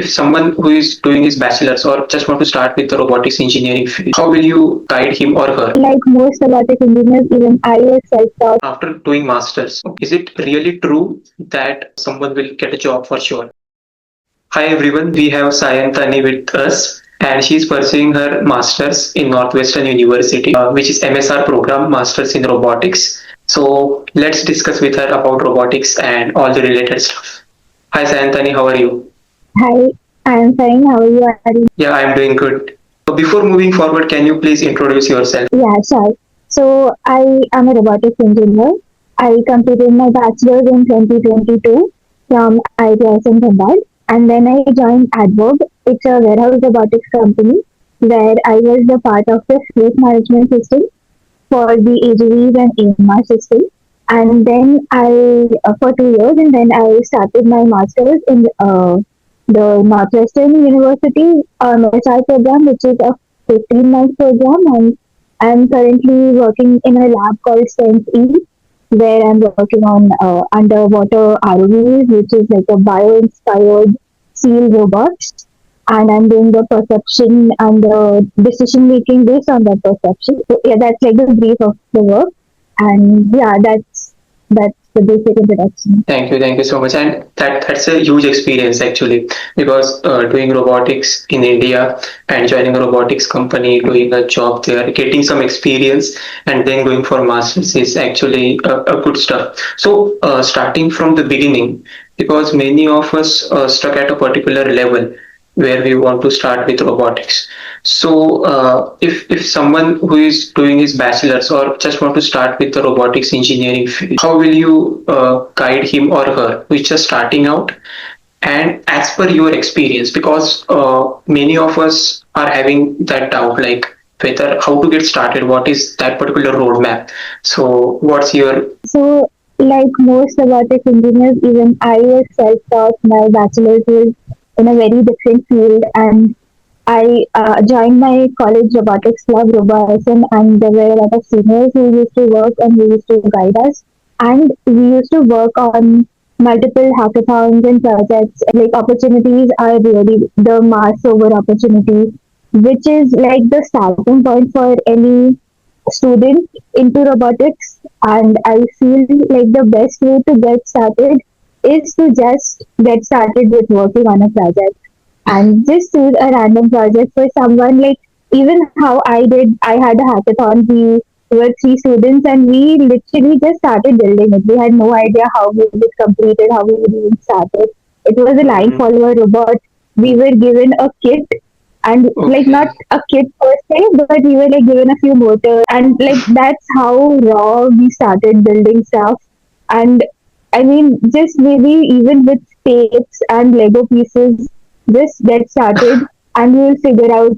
if someone who is doing his bachelor's or just want to start with the robotics engineering field, how will you guide him or her? Like most robotic engineers, even I was self-taught. After doing masters, is it really true that someone will get a job for sure? Hi everyone, we have Sayantani with us, and she's pursuing her masters in Northwestern University, which is MSR program, Masters in Robotics. So let's discuss with her about robotics and all the related stuff. Hi Sayantani, how are you? Hi, I am fine. How are you? Yeah, I'm doing good. So before moving forward, can you please introduce yourself? Yeah, sure. So I am a robotics engineer. I completed my bachelor's in 2022 from IITS in Hyderabad, and then I joined Adverb. It's a warehouse robotics company where I was the part of the fleet management system for the AGVs and AMR system. And then for 2 years, and then I started my master's in the Northwestern University MSI program, which is a 15-month program. And I'm currently working in a lab called Sense E, where I'm working on underwater ROVs, which is like a bio-inspired seal robots. And I'm doing the perception and the decision making based on that perception. So yeah, that's like the brief of the work. And yeah, that's the basic introduction. Thank you so much. And that's a huge experience actually, because doing robotics in India and joining a robotics company, doing a job there, getting some experience, and then going for masters is actually a good stuff. So starting from the beginning, because many of us stuck at a particular level where we want to start with robotics. So, if someone who is doing his bachelor's or just want to start with the robotics engineering field, how will you guide him or her who is just starting out? And as per your experience, because many of us are having that doubt, like whether how to get started, what is that particular roadmap? So, what's your So, like most robotics engineers, even I was self-taught. My bachelor's was in a very different field, and I joined my college robotics club, RoboSM, and there were a lot of seniors who used to work and who used to guide us. And we used to work on multiple hackathons and projects. Like opportunities are really the mass over opportunity, which is like the starting point for any student into robotics. And I feel like the best way to get started is to just get started with working on a project and just choose a random project for someone. Like even how I did, I had a hackathon. We were three students and we literally just started building it. We had no idea how we would complete it, how we would even start it. It was a line follower robot. We were given a kit, and like not a kit per se, but we were like given a few motors, and like that's how raw we started building stuff. And I mean, just maybe even with tapes and Lego pieces, just get started and you'll figure out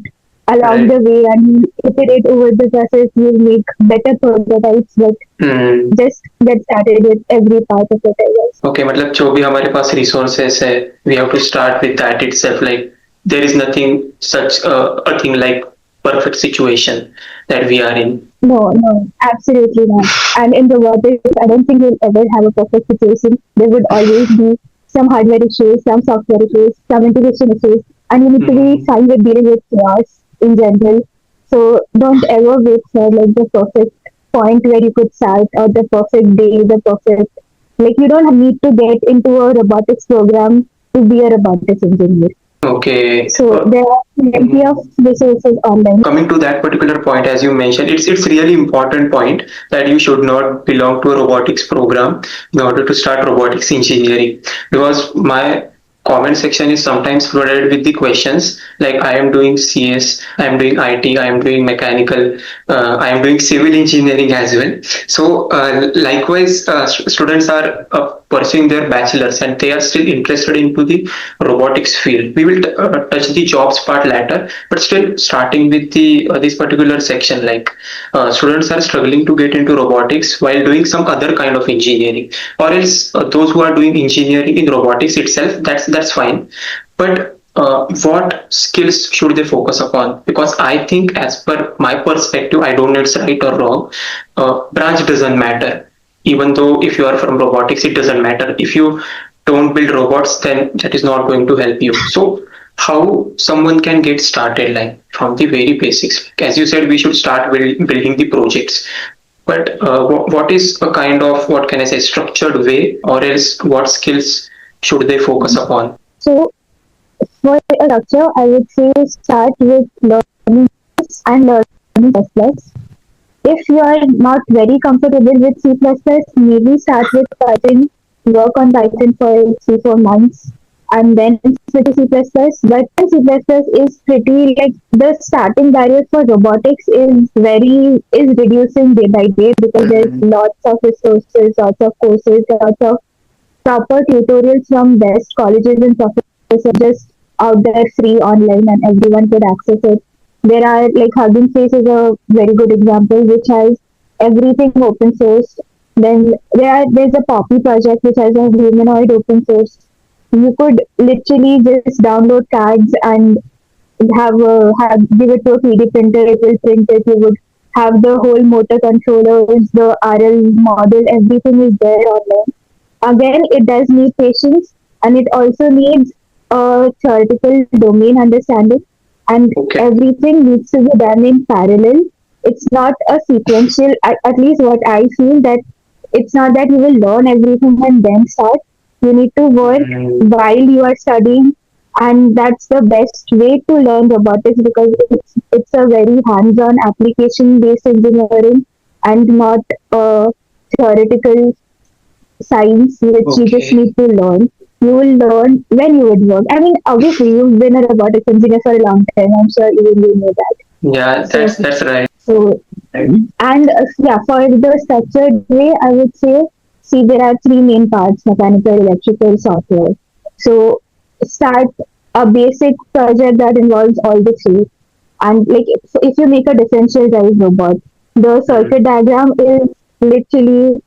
along the right? way and iterate over the process. You'll make better prototypes, but Hmm. just get started with every part of it, I guess. Okay, मतलब जो भी हमारे पास resources है, we have to start with that itself. Like there is nothing such a thing like perfect situation that we are in. No, no, absolutely not. And in robotics, I don't think you'll ever have a perfect situation. There would always be some hardware issues, some software issues, some integration issues, and you need to be Mhm. fine with dealing with chaos in general. So don't ever wait for like the perfect point where you could start or the perfect day, the perfect like you don't need to get into a robotics program to be a robotics engineer. Okay. So there are plenty of Mhm. resources online. Coming to that particular point, as you mentioned, it's really important point that you should not belong to a robotics program in order to start robotics engineering, because my comment section is sometimes flooded with the questions like I am doing CS, I am doing IT, I am doing mechanical, I am doing civil engineering as well. So likewise, students are pursuing their bachelors and they are still interested into the robotics field. We will touch the jobs part later, but still starting with the this particular section, like students are struggling to get into robotics while doing some other kind of engineering, or else those who are doing engineering in robotics itself, that's fine, but what skills should they focus upon? Because I think, as per my perspective, I don't know it's right or wrong, branch doesn't matter. Even though if you are from robotics, it doesn't matter. If you don't build robots, then that is not going to help you. So how someone can get started, like from the very basics. As you said, we should start building the projects. But what is a kind of, what can I say, structured way, or else what skills should they focus upon? So for a structure, I would say start with learning and learning plus. If you are not very comfortable with C++, maybe start with Python, work on Python for 3 4 months, and then switch to C++. But C++ is pretty like the starting barrier for robotics is reducing day by day because there's Mhm. lots of resources, lots of courses, lots of proper tutorials from best colleges and professors just out there free online and everyone could access it. There are like Hugging Face is a very good example which has everything open source. Then there's a Poppy project which has a humanoid open source. You could literally just download cards and give it to a 3D printer. It will print it. You would have the whole motor controllers, the RL model, everything is there online. Again, it does need patience and it also needs a theoretical domain understanding, and Okay. everything needs to be done in parallel. It's not a sequential, at least what I feel, that it's not that you will learn everything and then start. You need to work Mm. while you are studying, and that's the best way to learn robotics because it's a very hands-on application based engineering and not a theoretical science which you just Okay. need to learn. You will learn when you would work. I mean, obviously, you've been a robotics engineer for a long time. I'm sure even you know that. Yeah, So, that's right. and yeah, for the structured way, I would say, see, there are three main parts: mechanical, electrical, software. So, start a basic project that involves all the three. And like, if you make a differential drive robot, the Mm. circuit diagram is literally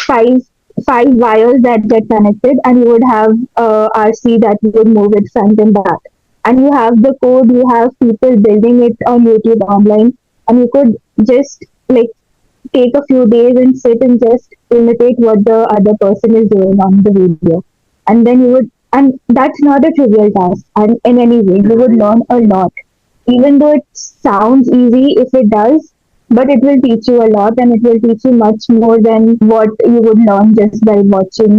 five five wires that get connected, and you would have RC that would move it front and back. And you have the code, you have people building it on YouTube online, and you could just like take a few days and sit and just imitate what the other person is doing on the video. And then you would, and that's not a trivial task. And in any way, you would Mhm. learn a lot. Even though it sounds easy, if it does, but it will teach you a lot and it will teach you much more than what you would learn just by watching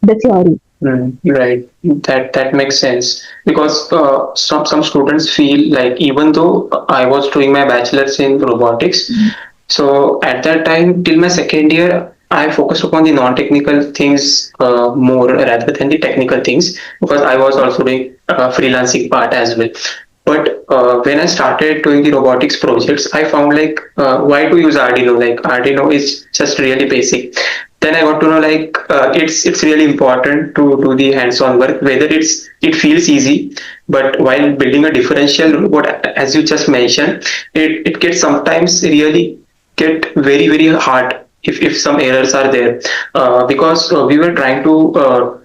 the theory. Right. That makes sense because some students feel like, even though I was doing my bachelor's in robotics, so at that time till my second year, I focused upon the non-technical things more rather than the technical things, because I was also doing freelancing part as well. But when I started doing the robotics projects, I found like why to use Arduino. Like Arduino is just really basic. Then I got to know like it's really important to do the hands-on work. Whether it feels easy, but while building a differential robot, as you just mentioned, it gets sometimes really get very hard if some errors are there, because we were trying to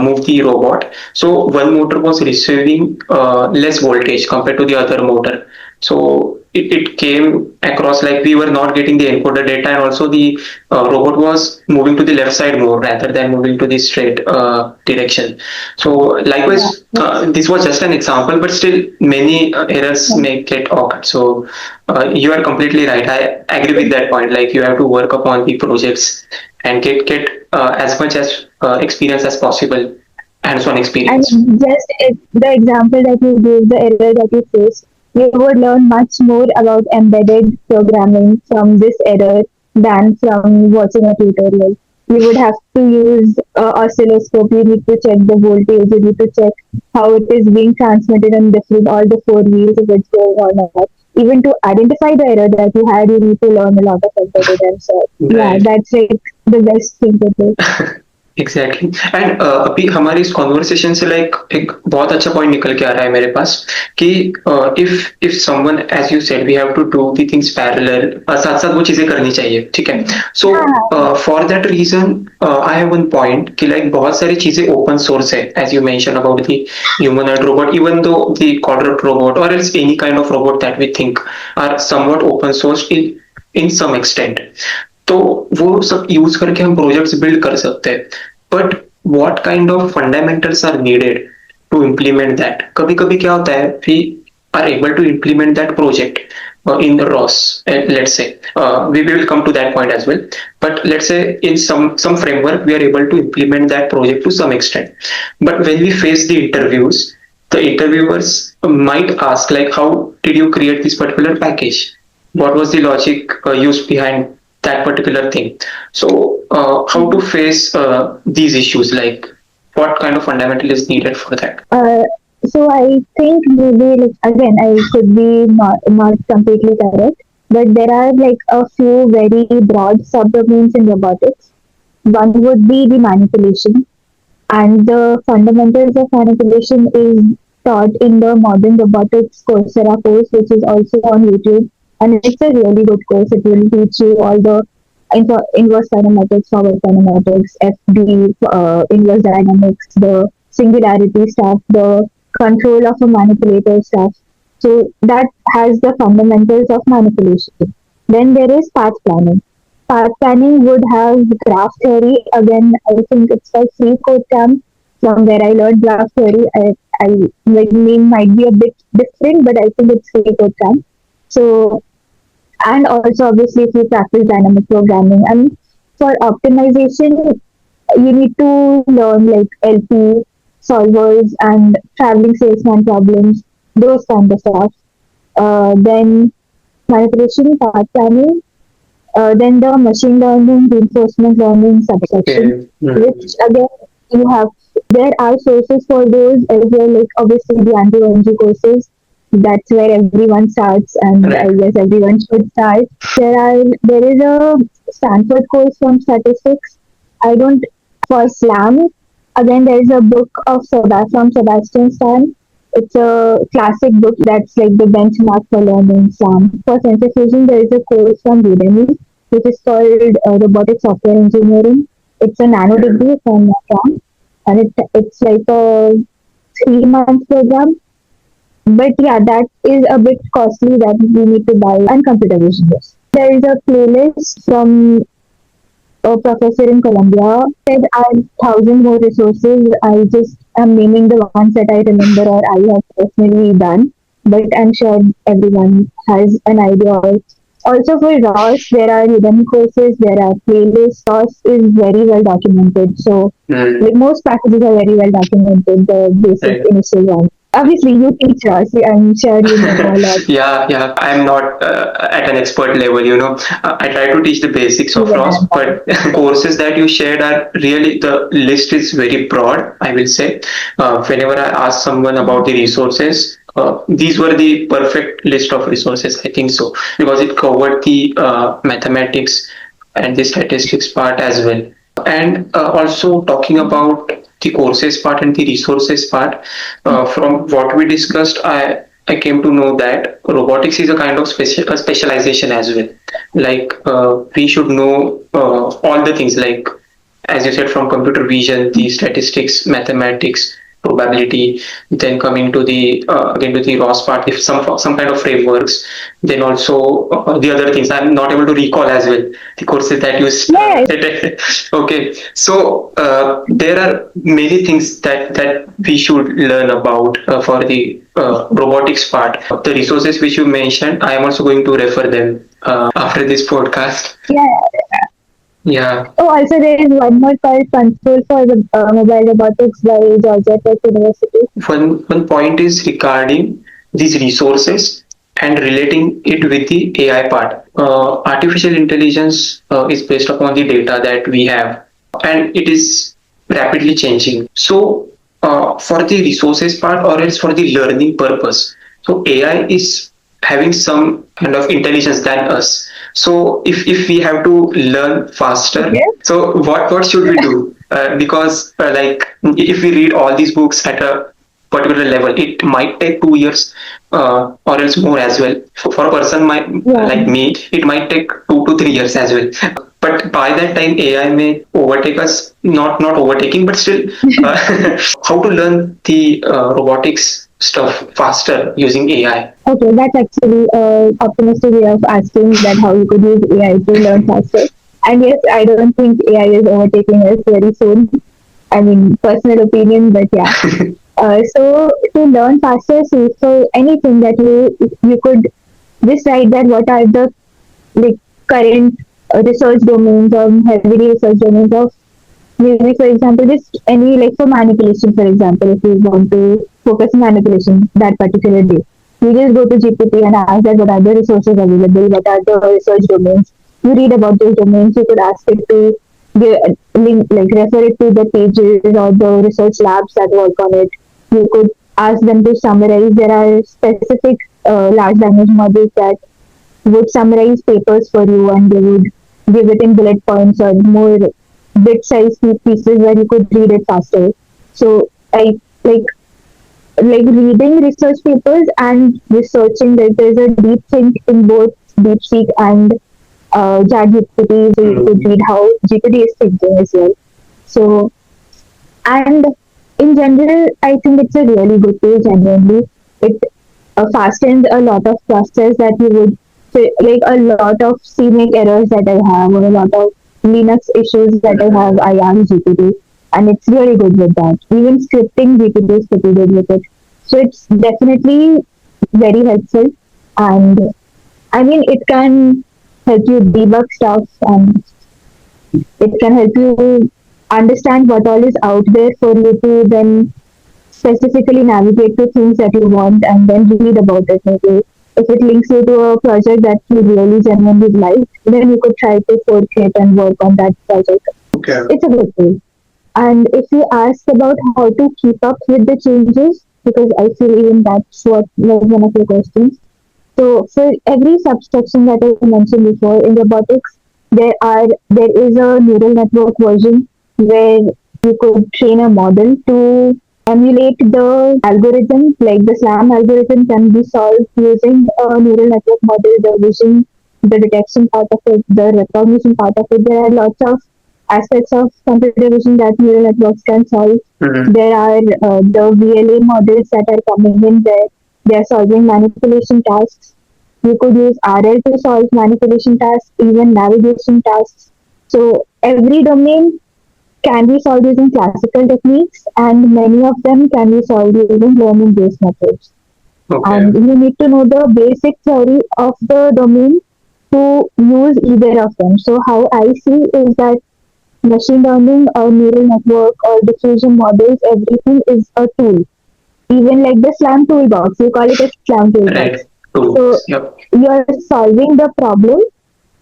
move the robot. So one motor was receiving less voltage compared to the other motor. So it came across like we were not getting the encoder data, and also the robot was moving to the left side more rather than moving to the straight direction. So Yeah, likewise, this was just an example, but still many errors yeah. may get occurred. So you are completely right. I agree with that point. Like you have to work upon the projects and get as much as experience as possible, hands-on And experience. just the example that you gave, the error that you faced, you would learn much more about embedded programming from this error than from watching a tutorial. You would have to use oscilloscope. You need to check the voltage. You need to check how it is being transmitted on different all the four wheels if it's going on or not. Even to identify the error that you had, you need to learn a lot of embedded. And so, yeah, Right. that's like the best thing to do. Exactly and अभी हमारी इस conversation से like एक बहुत अच्छा point निकल के आ रहा है मेरे पास कि if someone, as you said, we have to do the things parallel, साथ साथ वो चीजें करनी चाहिए, ठीक है. सो हाँ, for that reason I have one point कि लाइक बहुत सारी चीजें ओपन सोर्स है, as you mention about the humanoid robot, even though the quadrant robot or else any kind of robot that we think are somewhat open source in some extent. तो वो सब use करके हम projects build कर सकते हैं. But what kind of fundamentals are needed to implement that. कभी कभी क्या होता है, we are able to implement that project in ROS. Let's say we will come to that point as well. But let's say in some framework we are able to implement that project to some extent. But when we face the interviews, the interviewers might ask like, how did you create this particular package? What was the logic used behind that particular thing? So how to face these issues, like what kind of fundamental is needed for that? So I think maybe like again I could be not completely correct, but there are like a few very broad subdomains in robotics. One would be the manipulation, and the fundamentals of manipulation is taught in the modern robotics Coursera course, which is also on YouTube, and it's a really good course. It will teach you all the inverse kinematics, forward kinematics, FD, inverse dynamics, the singularity stuff, the control of a manipulator stuff. So that has the fundamentals of manipulation. Then there is path planning. Path planning would have graph theory. Again, I think it's like free code camp from where I learned graph theory. I like name might be a bit different, but I think it's free code camp. So and also obviously if you practice dynamic programming, and for optimization you need to learn like LP solvers and traveling salesman problems, those kind of stuff. Then manipulation, path planning, then the machine learning, reinforcement learning subsection, Okay. which again you have. There are sources for those as well, like obviously the anti-ONG courses. That's where everyone starts, and I Right. guess everyone should start. There is a Stanford course from statistics. I don't for SLAM. Again, there is a book of from Sebastian Stan. It's a classic book that's like the benchmark for learning SLAM. For sensor fusion, there is a course from Udemy, which is called Robotics Software Engineering. It's a nano degree, if I'm not wrong, and it's like a 3 month program. But yeah, that is a bit costly that we need to buy, and computer vision. Yes. There is a playlist from a professor in Colombia said I have thousand more resources. I just am naming the ones that I remember or I have personally done. But I'm sure everyone has an idea. Also for ROS, there are hidden courses, there are playlists. ROS is very well documented. So like most packages are very well documented, the basic Right. initial ones. Obviously you teach ROS, I'm sure you know a lot. Yeah, yeah. I'm not at an expert level, you know. I try to teach the basics of Yeah. ROS, but courses that you shared are really, the list is very broad, I will say. Whenever I ask someone about the resources, these were the perfect list of resources, I think so, because it covered the mathematics and the statistics part as well. And also talking about the courses part and the resources part, from what we discussed, I came to know that robotics is a kind of specialization as well. Like we should know all the things, like as you said, from computer vision, the statistics, mathematics, probability, then coming to the again to the ROS part, if some kind of frameworks, then also the other things I'm not able to recall as well, the courses that you Yes. started. Okay, so there are many things that we should learn about for the robotics part. The resources which you mentioned, I am also going to refer them after this podcast. Yeah. Yeah. Oh, also there is one more called Control for the Mobile Robotics by Georgia Tech University. One point is regarding these resources and relating it with the AI part. Artificial intelligence is based upon the data that we have, and it is rapidly changing. So, for the resources part or else for the learning purpose, so AI is having some kind of intelligence than us. So, if we have to learn faster, Okay. so what should we do? Because like if we read all these books at a particular level, it might take 2 years or else more as well. For a person Yeah. like me, it might take 2 to 3 years as well. But by that time, AI may overtake us. Not overtaking, but still, how to learn the robotics stuff faster using AI. Okay, that's actually optimistic way of asking that how you could use AI to learn faster. And yes, I don't think AI is overtaking us very soon. I mean, personal opinion, but yeah. So to learn faster, so anything that you could just write that what are the like current research domains or heavily research domains of maybe for example just any like for manipulation for example if you want to focus on manipulation that particular day you just go to GPT and ask that what are the resources available, what are the research domains. You read about those domains. You could ask it to give, link like refer it to the pages or the research labs that work on it. You could ask them to summarize. There are specific large language models that would summarize papers for you and they would give it in bullet points or more bit-sized pieces where you could read it faster. So I like reading research papers and researching that there's a deep think in both DeepSeek and ChatGPT, so you could read how GPT is thinking as well. So, and in general, I think it's a really good tool. Genuinely, it fastens a lot of process that you would like a lot of CMake errors that I have or a lot of Linux issues that I have. I ask GPT, and it's really good with that. Even scripting GPT is pretty good with it. So it's definitely very helpful, and I mean it can help you debug stuff and it can help you understand what all is out there for you to then specifically navigate to things that you want and then read about it maybe. If it links you to a project that you really genuinely like, then you could try to fork it and work on that project. Okay. It's a good tool. And if you ask about how to keep up with the changes, because I feel even that's what was one of your questions. So for every subsection that I mentioned before in robotics, there is a neural network version where you could train a model to emulate the algorithm, like the SLAM algorithm can be solved using a neural network model, the vision, the detection part of it, the recognition part of it. There are lots of aspects of computer vision that neural networks can solve. There are the VLA models that are coming in where they are solving manipulation tasks. You could use RL to solve manipulation tasks, even navigation tasks. So every domain can be solved using classical techniques, and many of them can be solved using learning-based methods. Okay. And you need to know the basic theory of the domain to use either of them. So how I see is that machine learning or neural network or diffusion models, everything is a tool. Even like the SLAM toolbox, you call it a SLAM toolbox. Right. So Yep. you are solving the problem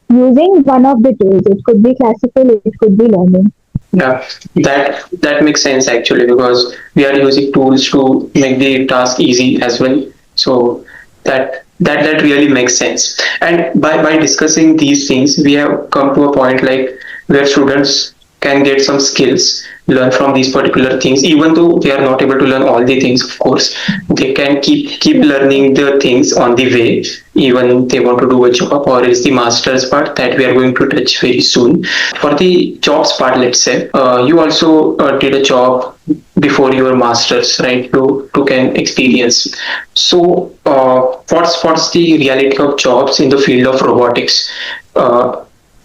using one of the tools. It could be classical, it could be learning. Yeah, that makes sense actually because we are using tools to make the task easy as well. So that really makes sense. And by discussing these things, we have come to a point like where students can get some skills, learn from these particular things, even though they are not able to learn all the things, of course, they can keep learning the things on the way, even they want to do a job or is the master's part that we are going to touch very soon. For the jobs part, let's say, you also did a job before your master's, right? You took an experience. So, what's the reality of jobs in the field of robotics? Uh,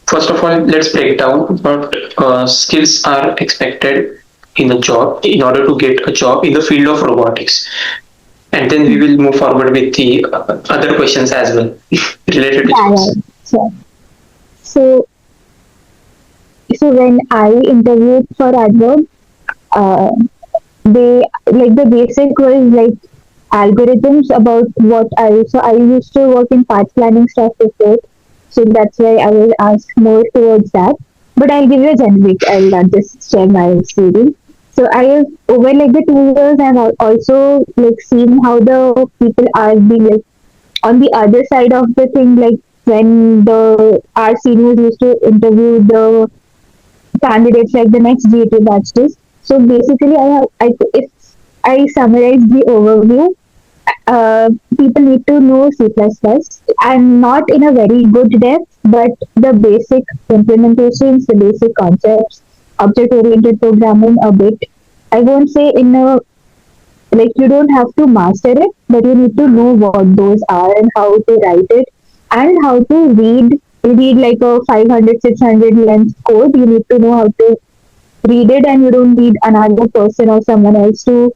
First of all, let's break down what skills are expected in a job in order to get a job in the field of robotics. And then we will move forward with the other questions as well related to Yeah, jobs. yeah, sure. So, so when I interviewed for adverb, uh, they like the basic was like algorithms about what I so I used to work in path planning stuff before, so that's why I was asked more towards that. But I'll give you a generic. I'll not just share my experience. So I have over like the 2 years, I've also like seen how the people are being like on the other side of the thing, like when the our seniors used to interview the candidates like the next GAT batches. So basically, if I summarize the overview, people need to know C++ and not in a very good depth, but the basic implementations, the basic concepts, object-oriented programming a bit. I won't say in a like you don't have to master it, but you need to know what those are and how to write it and how to read like a 500 600 length code. You need to know how to read it and you don't need another person or someone else to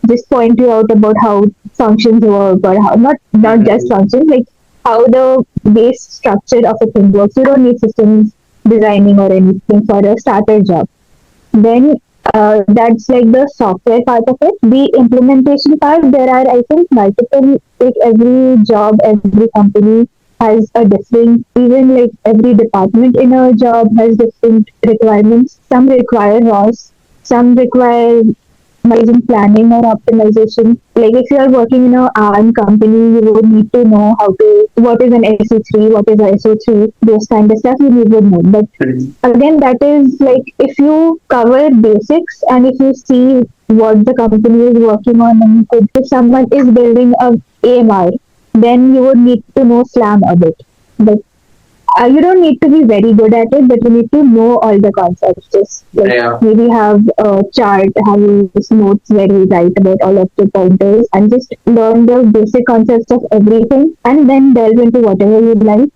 just point you out about how functions work, or how not just functions, like how the base structure of a thing works. You don't need systems designing or anything for a starter job. Then that's like the software part of it. The implementation part, there are, I think, multiple, like every job, every company has a different, even like every department in a job has different requirements. Some require ROS, some require using planning or optimization. Like if you are working in a ARM company, you would need to know how to, what is an SE3, what is a SO3, those kind of stuff you would know. But again, that is like if you cover basics and if you see what the company is working on, and if someone is building a AMR, then you would need to know SLAM a bit. But you don't need to be very good at it, but you need to know all the concepts. Just like maybe have a chart, have these notes where you write about all of the pointers, and just learn the basic concepts of everything, and then delve into whatever you like.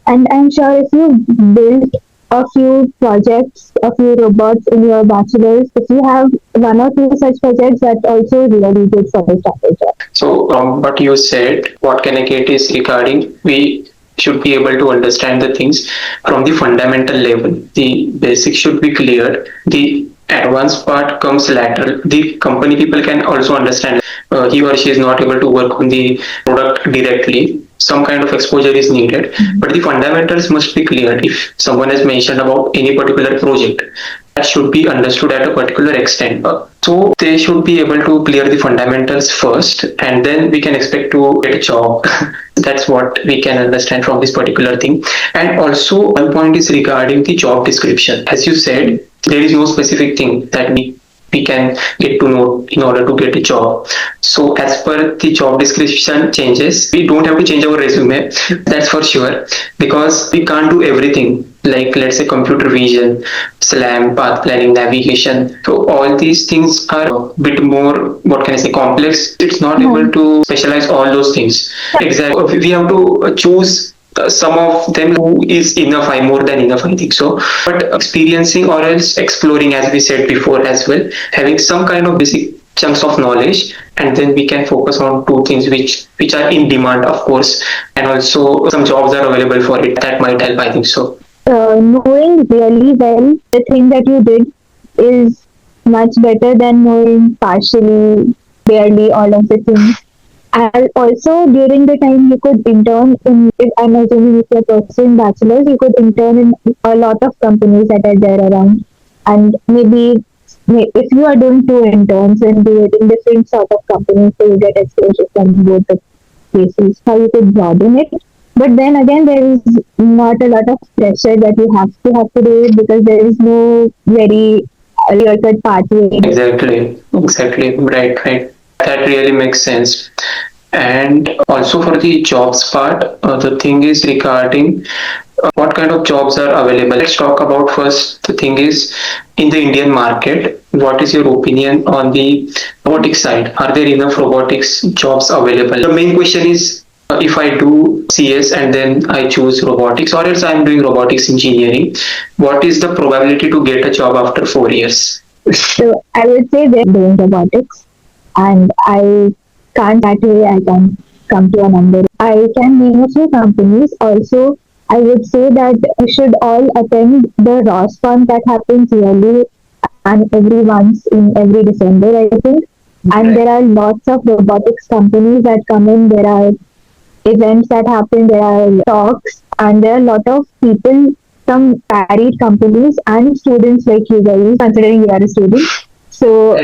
And I'm sure if you build a few projects, a few robots in your bachelor's, if you have one or two such projects, that's also really good for a starter job. So, what you said, what can I get is regarding we should be able to understand the things from the fundamental level. The basics should be clear. The advanced part comes lateral. The company people can also understand he or she is not able to work on the product directly. Some kind of exposure is needed, but the fundamentals must be clear. If someone has mentioned about any particular project, that should be understood at a particular extent. So they should be able to clear the fundamentals first, and then we can expect to get a job. That's what we can understand from this particular thing. And also, one point is regarding the job description. As you said, there is no specific thing that we can get to know in order to get a job. So as per the job description changes, we don't have to change our resume, that's for sure, because we can't do everything. Like let's say computer vision, SLAM, path planning, navigation. So all these things are a bit more, what can I say, complex. It's not able to specialize all those things. Exactly. We have to choose some of them who is enough, I more than enough, I think so. But experiencing or else exploring, as we said before as well, having some kind of basic chunks of knowledge, and then we can focus on two things which are in demand, of course, and also some jobs are available for it. That might help, I think so. Knowing really well the thing that you did is much better than knowing partially, barely all of the things. And also during the time you could intern in, if I'm assuming if you're pursuing bachelor's, you could intern in a lot of companies that are there around. And maybe if you are doing two interns and do it in different sort of companies, so you get exposure from both the places, how you could broaden it. But then again, there is not a lot of pressure that you have to do it, because there is no very clear-cut pathway. Exactly. Right. That really makes sense. And also for the jobs part, the thing is regarding what kind of jobs are available. Let's talk about first. The thing is in the Indian market. What is your opinion on the robotics side? Are there enough robotics jobs available? The main question is if I do CS and then I choose robotics, or else I'm doing robotics engineering, what is the probability to get a job after 4 years? So I would say they're doing robotics, and I can't that way I can come to a number. I can name a few companies. Also, I would say that we should all attend the ROS-Con that happens yearly and every once in every December, I think. And there are lots of robotics companies that come in. There are events that happen, there are talks, and there are a lot of people from varied companies and students like you guys, considering you are a student. So,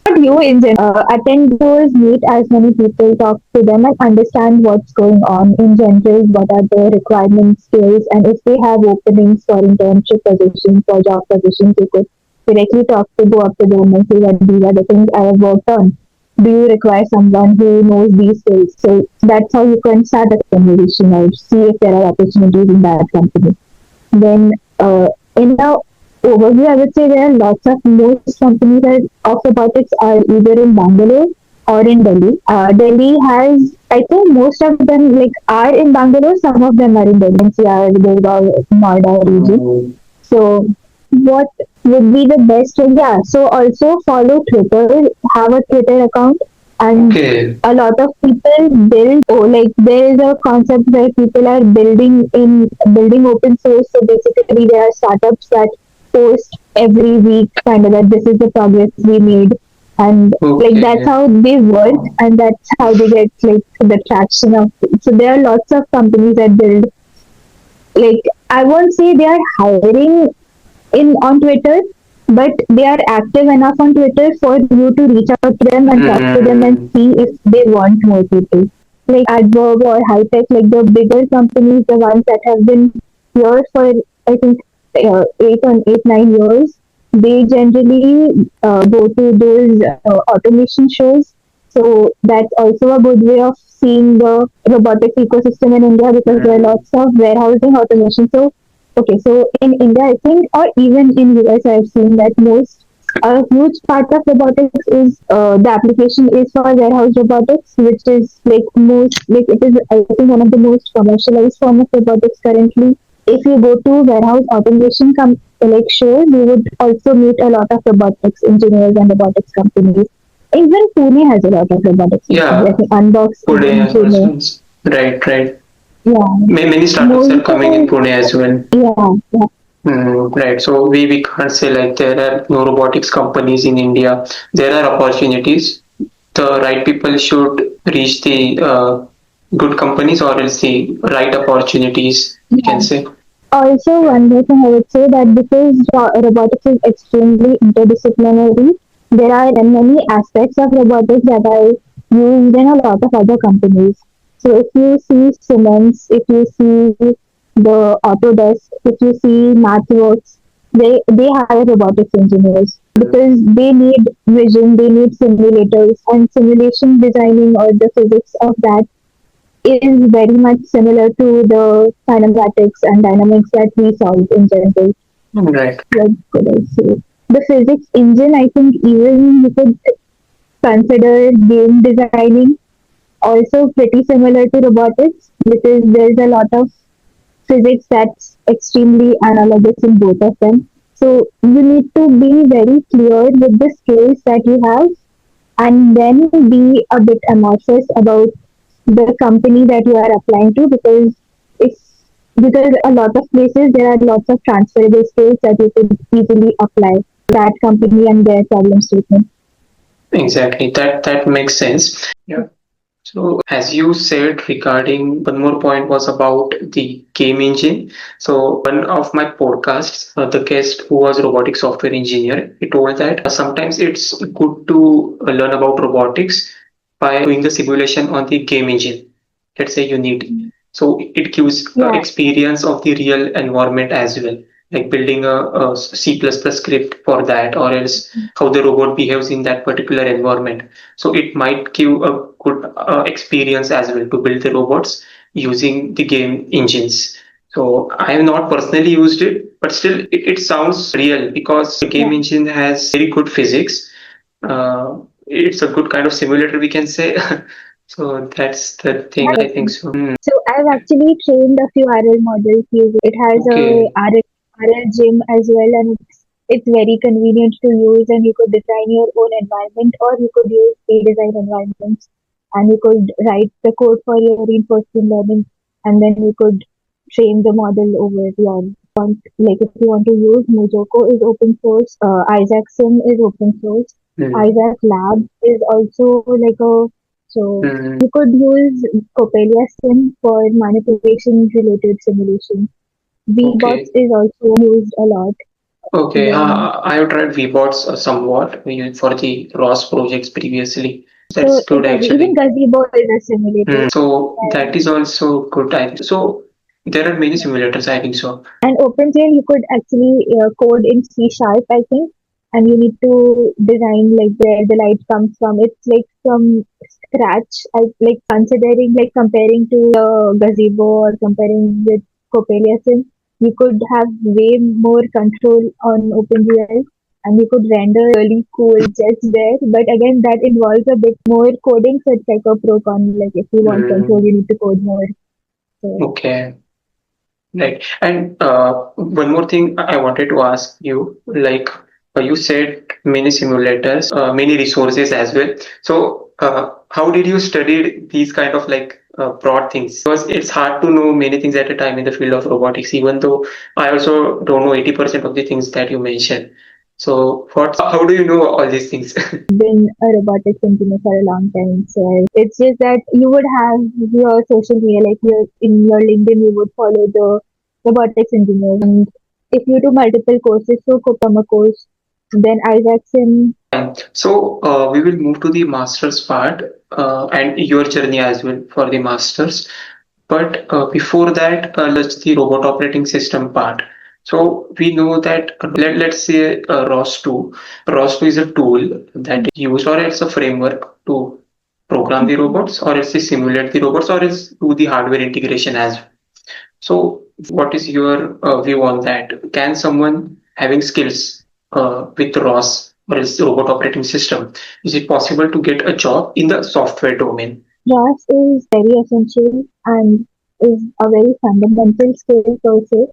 not you in general, attend those, meet as many people, talk to them, and understand what's going on in general, what are the requirements, skills, and if they have openings for internship positions or job positions, you could directly go up to them and say that these are the things I have worked on. Do you require someone who knows these skills? So that's how you can start a conversation or see if there are opportunities in that company. Then, in the overview, I would say there are lots of most companies of robotics are either in Bangalore or in Delhi. Delhi has, I think, most of them like are in Bangalore. Some of them are in Delhi, NCR, Gurgaon, Noida region. So what would be the best way? Yeah, so also follow Twitter, have a Twitter account, and Okay. a lot of people build, like there is a concept where people are building open source. So basically there are startups that post every week kind of that this is the progress we made, and like that's Okay. how they work, and that's how they get like the traction of. So there are lots of companies that build, like I won't say they are hiring in on Twitter, but they are active enough on Twitter for you to reach out to them and talk to them and Mm-hmm. see if they want more people. Like Adverb or Hightech, like the bigger companies, the ones that have been here for I think 8 9 years, they generally go to those automation shows. So that's also a good way of seeing the robotics ecosystem in India because there are lots of warehousing automation. So okay, so in India, I think, or even in US, I've seen that a huge part of robotics is the application is for warehouse robotics, which is like it is I think one of the most commercialized form of robotics currently. If you go to warehouse automation like shows, you would also meet a lot of robotics engineers and robotics companies. Even Pune has a lot of robotics companies. I Yeah. think Unbox Pune even Pune. also. Right, right. Yeah. Many startups are Most coming in Pune as well. yeah, yeah. Right. So we can't say like there are no robotics companies in India. There are opportunities. The right people should reach the good companies or else the right opportunities, we can Yeah. say. Also, one more thing I would say that because robotics is extremely interdisciplinary, there are many aspects of robotics that are used in a lot of other companies. So if you see Siemens, if you see the Autodesk, if you see MathWorks, they hire robotics engineers because they need vision, they need simulators, and simulation designing or the physics of that is very much similar to the kinematics and dynamics that we solve in general. Right. What could I say? The physics engine, I think even you could consider game designing also pretty similar to robotics because there's a lot of physics that's extremely analogous in both of them. So you need to be very clear with the skills that you have and then be a bit amorphous about the company that you are applying to it's because a lot of places there are lots of transferable skills that you could easily apply that company and their problem statement. Exactly. That makes sense. Yeah. So as you said regarding one more point was about the game engine. So one of my podcasts, the guest who was robotic software engineer, he told that sometimes it's good to learn about robotics by doing the simulation on the game engine. Let's say Unity. So it gives Yeah, experience of the real environment as well, like building a C++ script for that, or else how the robot behaves in that particular environment. So it might give a good experience as well to build the robots using the game engines. So I have not personally used it, but still it sounds real because the game yeah. engine has very good physics. It's a good kind of simulator, we can say. So that's the thing, I think so. So I've actually trained a few RL models using it. Has a Okay. RL gym as well, and it's very convenient to use. And you could design your own environment, or you could use pre-designed environments, and you could write the code for your reinforcement learning, and then you could train the model over your want. Like if you want to use Mojoko is open source, Isaac Sim is open source, Mm. Isaac Lab is also like a so Mm. you could use Copelia Sim for manipulation related simulation. VBots Okay. is also used a lot. Okay. Then, I have tried VBots somewhat for the ROS projects previously. so That's good even actually. Gazebo is a simulator. So that And, is also good. I think. So there are many simulators, I think so. and OpenGL you could actually code in C sharp, I think, and you need to design like where the light comes from. It's like from scratch. I like considering like comparing to the Gazebo or comparing with Copelia Sim, you could have way more control on OpenGL and you could render really cool jets there. But again, that involves a bit more coding, so it's like a pro con. Like if you want control, Mm. you need to code more. So Okay. Right. And one more thing I wanted to ask you, like you said, many simulators, many resources as well. So, how did you study these kind of like broad things? Because it's hard to know many things at a time in the field of robotics, even though I also don't know 80% of the things that you mentioned. So, how do you know all these things? Been a robotics engineer for a long time. So it's just that you would have your social media, like in your LinkedIn, you would follow the robotics engineers. And if you do multiple courses, so Kopama course, then Isaacson. Fine. So we will move to the master's part and your journey as well for the master's. But before that, let's the robot operating system part. So we know that let's say ROS2. ROS2 is a tool that is used, or it's a framework to program the robots, or it's to simulate the robots, or it's do the hardware integration as well. So what is your view on that? Can someone having skills with ROS or else robot operating system, is it possible to get a job in the software domain? ROS is very essential and is a very fundamental skill per se.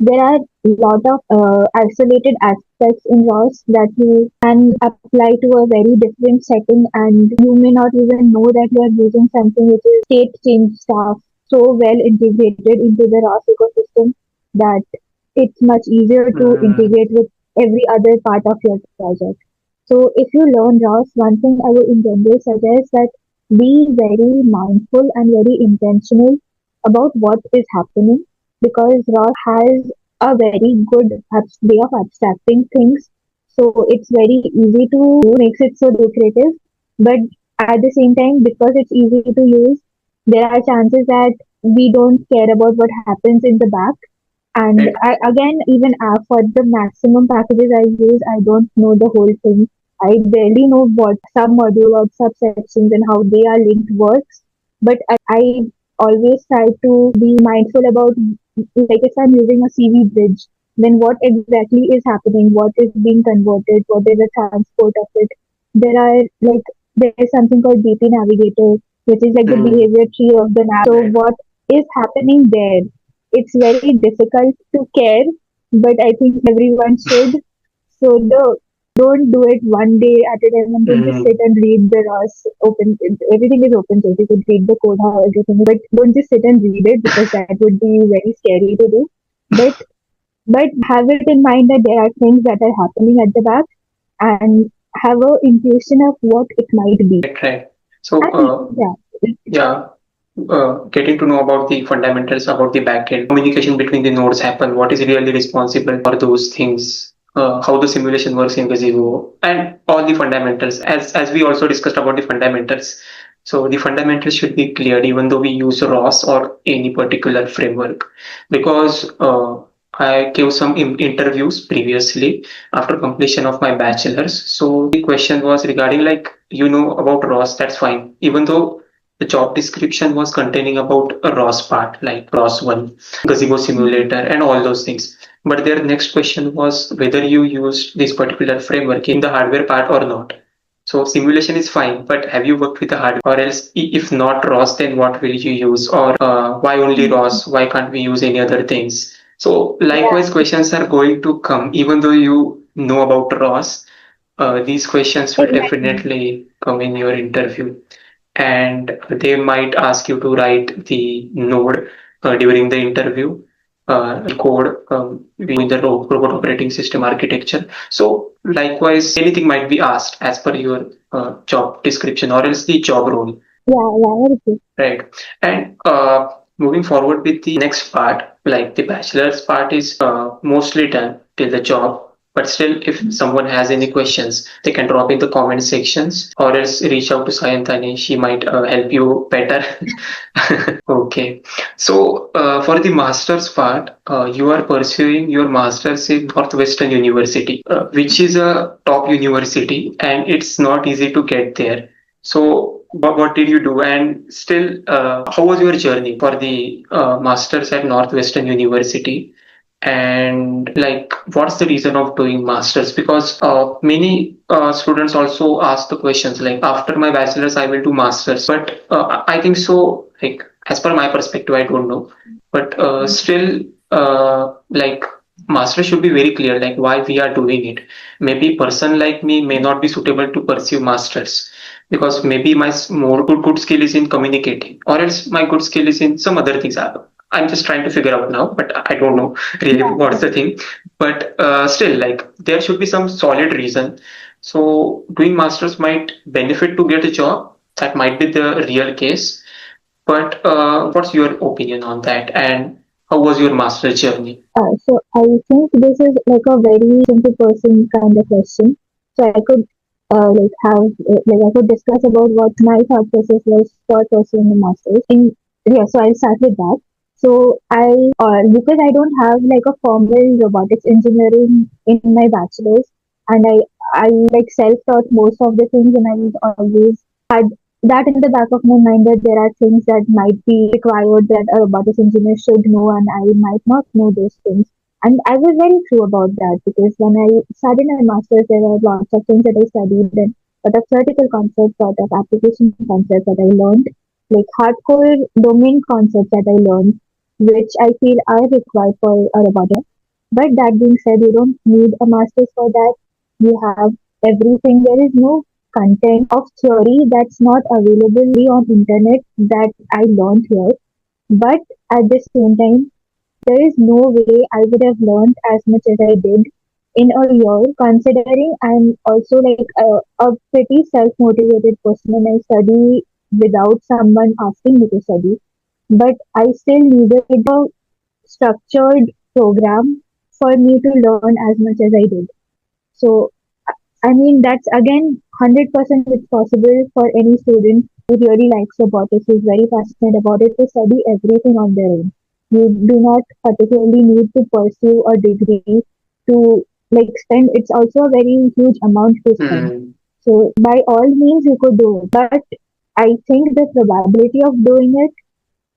There are a lot of isolated aspects in ROS that you can apply to a very different setting, and you may not even know that you are using something which is state change stuff so well integrated into the ROS ecosystem that it's much easier to integrate with every other part of your project. So if you learn ROS, one thing I would in general suggest that be very mindful and very intentional about what is happening, because ROS has a very good way of abstracting things. So it's very easy to do, makes it so lucrative. But at the same time, because it's easy to use, there are chances that we don't care about what happens in the back. And Right. again, even for the maximum packages I use, I don't know the whole thing. I barely know what some module or subsections and how they are linked works. But I always try to be mindful about, like if I'm using a CV bridge, then what exactly is happening, what is being converted, what is the transport of it. There are like there is something called BP Navigator, which is like the behavior tree of the nav. So Right. what is happening there? It's very difficult to care, but I think everyone should. So don't do it one day at a time and don't just sit and read the ROS open. Everything is open source. You could read the code, how everything, but don't just sit and read it because that would be very scary to do. But have it in mind that there are things that are happening at the back and have a intuition of what it might be. Right, right. So, And yeah, getting to know about the fundamentals about the backend, communication between the nodes happen, what is really responsible for those things, how the simulation works in Gazebo, and all the fundamentals. As we also discussed about the fundamentals. So the fundamentals should be cleared even though we use ROS or any particular framework, because I gave some interviews previously after completion of my bachelor's. So the question was regarding like about ROS, that's fine. Even though the job description was containing about a ROS part like ROS 1, Gazebo simulator, and all those things. But their next question was whether you used this particular framework in the hardware part or not. So simulation is fine, but have you worked with the hardware? Or else, if not ROS, then what will you use? Or why only ROS? Why can't we use any other things? So likewise, questions are going to come, even though you know about ROS. These questions will exactly. definitely come in your interview, and they might ask you to write the node during the interview, code in the robot operating system architecture. So likewise, anything might be asked as per your job description or else the job role. Yeah, Right. And moving forward with the next part, like the bachelor's part is mostly done till the job. But still, if someone has any questions, they can drop in the comment sections or else reach out to Sayantani. She might help you better. Okay. So for the master's part, you are pursuing your master's in Northwestern University, which is a top university, and it's not easy to get there. So, what did you do? And still, how was your journey for the masters at Northwestern University? And like, what's the reason of doing masters? Because many students also ask the questions like, after my bachelor's, I will do masters. But I think so. Like, as per my perspective, I don't know. But still, like master should be very clear like why we are doing it. Maybe person like me may not be suitable to pursue masters because maybe my more good skill is in communicating, or else my good skill is in some other things. I'm just trying to figure out now, but I don't know really Yeah. what's the thing. But still, like there should be some solid reason. So doing masters might benefit to get a job. That might be the real case. But what's your opinion on that? And how was your master journey? So I think this is like a very simple person kind of question. So I could like I could discuss about what my thought process was for pursuing a master's. So I'll start with that. So because I don't have like a formal robotics engineering in my bachelor's, and I like self-taught most of the things, and I was always had that in the back of my mind that there are things that might be required that a robotics engineer should know, and I might not know those things. And I was very true about that because when I studied my master's, there were lots of things that I studied, and lot of theoretical concepts, lot of application concepts that I learned, like hardcore domain concepts that I learned, which I feel are required for a robotic. But that being said, you don't need a master's for that. You have everything. There is no content of theory that's not available on internet that I learned here. But at the same time, there is no way I would have learned as much as I did in a year, considering I'm also like a pretty self-motivated person and I study without someone asking me to study. But I still needed a structured program for me to learn as much as I did. So I mean, that's again 100% it's possible for any student who really likes robotics, who's very passionate about it, to study everything on their own. You do not particularly need to pursue a degree to like spend. It's also a very huge amount to spend. Hmm. So by all means, you could do it. But I think the probability of doing it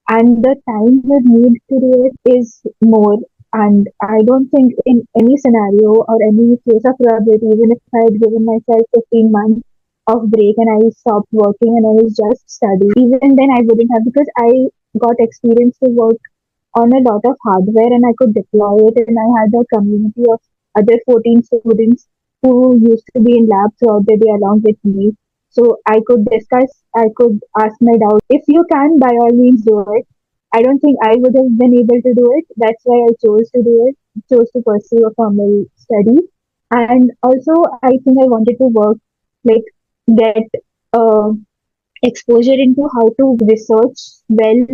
and the time you need to do it is more. And I don't think in any scenario or any case of probability, even if I had given myself 15 months of break and I stopped working and I was just studying, even then I wouldn't have, because I got experience to work on a lot of hardware and I could deploy it, and I had a community of other 14 students who used to be in lab throughout the day along with me. So I could discuss, I could ask my doubts. If you can, by all means do it. I don't think I would have been able to do it. That's why I chose to do it, chose to pursue a formal study. And also, I think I wanted to work, like, get uh, exposure into how to research well.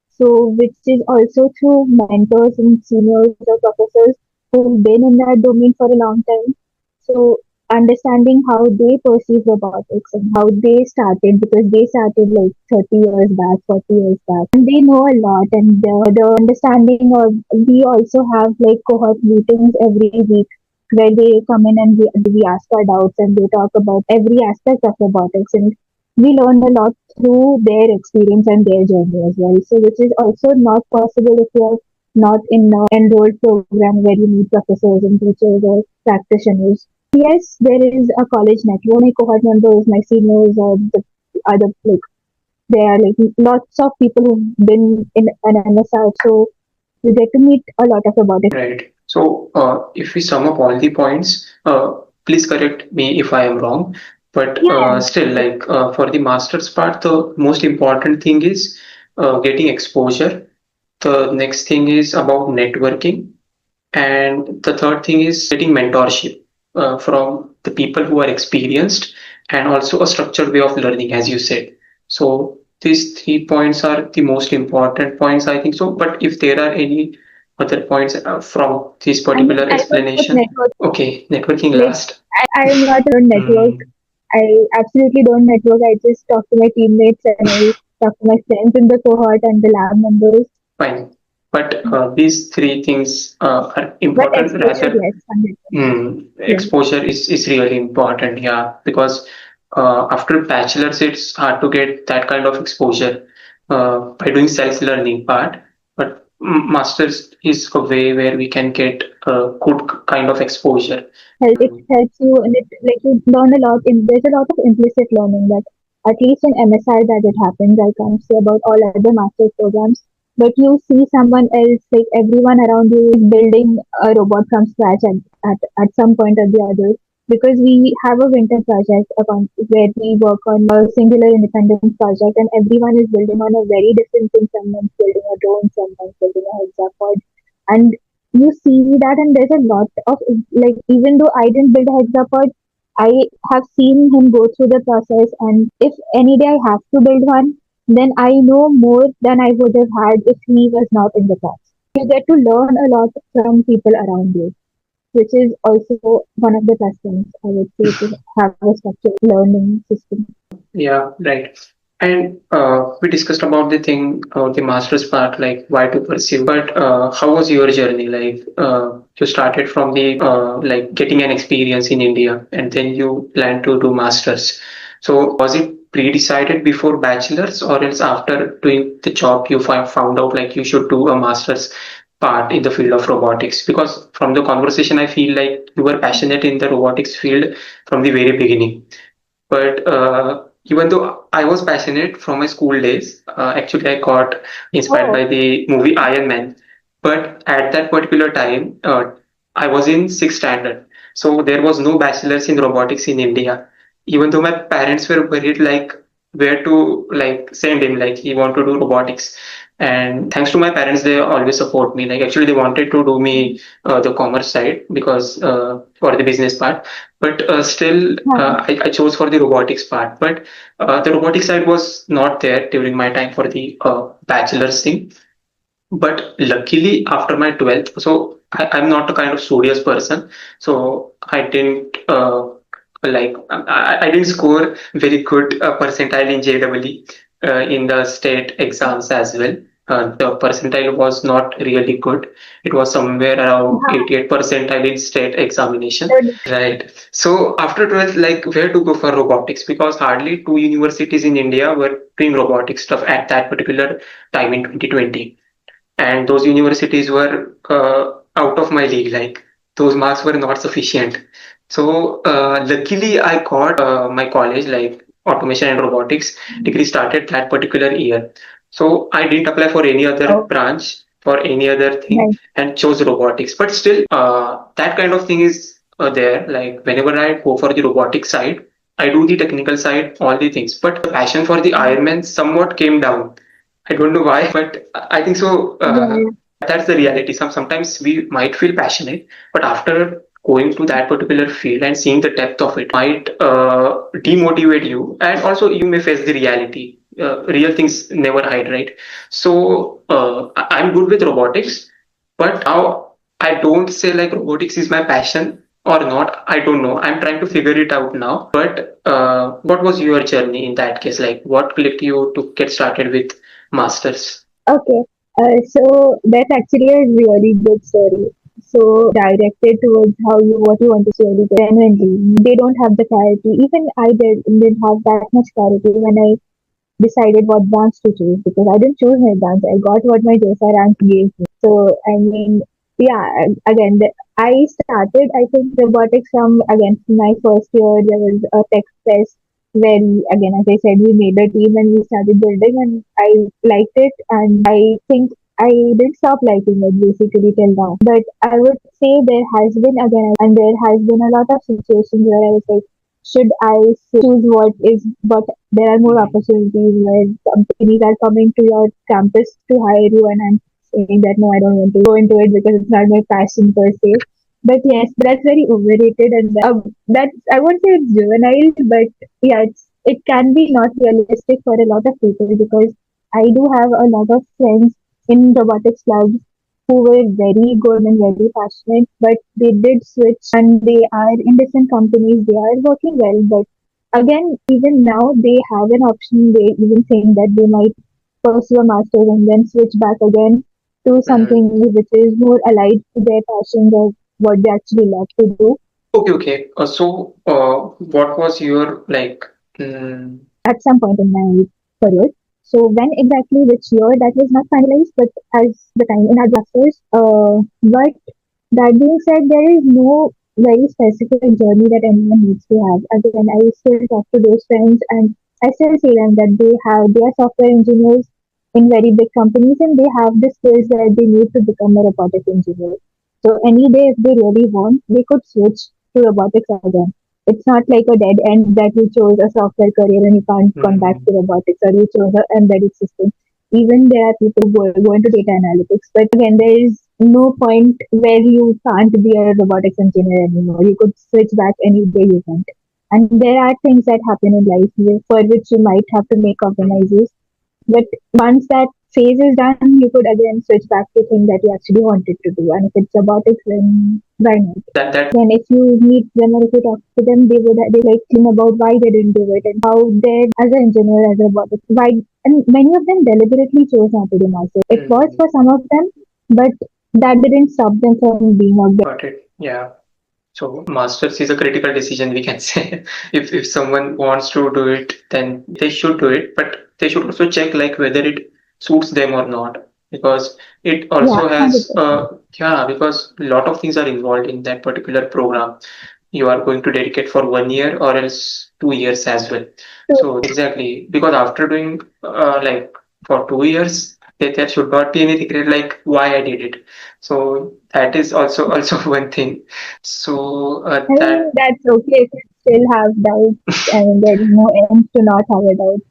So, which is also through mentors and seniors or professors who've been in that domain for a long time. So, understanding how they perceive robotics and how they started, because they started like 30 years back, 40 years back, and they know a lot. And the understanding of, we also have like cohort meetings every week where they come in and we ask our doubts and they talk about every aspect of robotics. And we learned a lot through their experience and their journey as well. So, which is also not possible if you're not in an enrolled program where you meet professors and teachers or practitioners. Yes, there is a college network. My cohort members, my seniors, or the other, like, there are like lots of people who've been in an MSR, so you get to meet a lot of robotics. Right. So, if we sum up all the points, please correct me if I am wrong. But Yeah, still, like for the master's part, the most important thing is getting exposure. The next thing is about networking. And the third thing is getting mentorship from the people who are experienced, and also a structured way of learning, as you said. So these 3 points are the most important points, I think so. But if there are any other points from this I mean, particular I would put explanation, network. okay, networking Like, last. I am not a network. Hmm, I absolutely don't network. I just talk to my teammates and I talk to my friends in the cohort and the lab members. fine. But these three things are But important exposure, rather. yes, 100%. Yeah. Exposure is really important, yeah, because after bachelor's, it's hard to get that kind of exposure by doing self-learning part. But master's is a way where we can get a good kind of exposure. It helps you, and it like you learn a lot. There's a lot of implicit learning that at least in MSI that it happens. I can't say about all other master's programs, but you see someone else, like everyone around you is building a robot from scratch at some point or the other. Because we have a winter project where we work on a singular independence project, and everyone is building on a very different thing. Someone's building a drone, someone's building a hexapod, and you see that, and there's a lot of, like, even though I didn't build a hexapod, I have seen him go through the process, and if any day I have to build one, then I know more than I would have had if he was not in the class. You get to learn a lot from people around you, which is also one of the best things I would say, to have a structured learning system. Yeah, right. And we discussed about the thing about the master's part, like why to pursue. But how was your journey? Like you started from the like getting an experience in India, and then you planned to do masters. So was it pre-decided before bachelor's, or else after doing the job you found out like you should do a master's part in the field of robotics? Because from the conversation, I feel like you were passionate in the robotics field from the very beginning. But even though I was passionate from my school days, actually I got inspired Oh, by the movie Iron Man. But at that particular time, I was in sixth standard, so there was no bachelor's in robotics in India. Even though my parents were worried, like where to like send him, like he want to do robotics. And thanks to my parents, they always support me. Like actually, they wanted to do me the commerce side because for the business part, but still yeah. I chose for the robotics part. But the robotics side was not there during my time for the bachelor's thing. But luckily after my 12th, so I'm not a kind of studious person, so I didn't I didn't score very good percentile in JEE in the state exams as well. The percentile was not really good. It was somewhere around Yeah. 88 percentile in state examination. So, Right. So after 12th, like where to go for robotics? Because hardly two universities in India were doing robotics stuff at that particular time in 2020, and those universities were out of my league. Like those marks were not sufficient. So luckily I got my college, like automation and robotics degree, started that particular year. So I didn't apply for any other oh, branch for any other thing, nice. and chose robotics. But still that kind of thing is there. Like whenever I go for the robotics side, I do the technical side, all the things, but the passion for the Ironman somewhat came down. I don't know why, but I think so. Yeah, That's the reality. Sometimes we might feel passionate, but after going to that particular field and seeing the depth of it, might demotivate you, and also you may face the reality. Real things never hide, right? So I'm good with robotics, but now I don't say like robotics is my passion or not. I don't know. I'm trying to figure it out now. But what was your journey in that case? Like, what clicked you to get started with masters? okay. So that's actually a really good story. So directed towards how you what you want to study genuinely. They don't have the clarity. Even I didn't have that much clarity when I decided what branch to choose, because I didn't choose my branch. I got what my JSI rank gave me. So I mean, yeah. Again, I started, I think, robotics from, again, my first year. There was a tech fest where again, as I said, we made a team and we started building, and I liked it, and I think I didn't stop liking it basically till now. But I would say there has been, again, and there has been a lot of situations where I was like, should I choose what is, but there are more Mhm. opportunities where companies are coming to your campus to hire you, and I'm saying that no, I don't want to go into it because it's not my passion per se. But yes, that's very overrated, and that's, I won't say it's juvenile, but yeah, it can be not realistic for a lot of people, because I do have a lot of friends in robotics clubs who were very good and very passionate, but they did switch and they are in different companies. They are working well, but again, even now they have an option. They even think that they might pursue a master's and then switch back again to Mhm. something which is more allied to their passions or what they actually love to do Okay, okay. So, what was your like? Mm, at some point in my career. So when exactly, which year, that was not finalized, but as the time in our masters. But that being said, there is no very specific journey that anyone needs to have. Again, I still talk to those friends, and I still see them that they are software engineers in very big companies, and they have the skills that they need to become a robotic engineer. So any day, if they really want, they could switch to robotics again. It's not like a dead end that you chose a software career and you can't come back Mm, to robotics, or you chose an embedded system. Even there are people who go into data analytics, but again, there is no point where you can't be a robotics engineer anymore. You could switch back any day you want. And there are things that happen in life for which you might have to make mm. compromises. But once that phase is done, you could again switch back to things that you actually wanted to do. And if it's robotics, then why not? That Then if you meet them or if you talk to them, they like think about why they didn't do it and how they, as an engineer, as a robotics, why. And many of them deliberately chose not to do masters. It was mm, for some of them, but that didn't stop them from being a got it. Yeah. So masters is a critical decision, we can say. If someone wants to do it, then they should do it, but they should also check like whether it suits them or not, because it yeah, also has 100%. yeah, because a lot of things are involved in that particular program. You are going to dedicate for 1 year or else 2 years as well. So So exactly, because after doing like for 2 years, there should not be any regret like why I did it. So that is also one thing. So I mean, that that's okay if you still have doubts. I mean, there is no end to not have a doubt.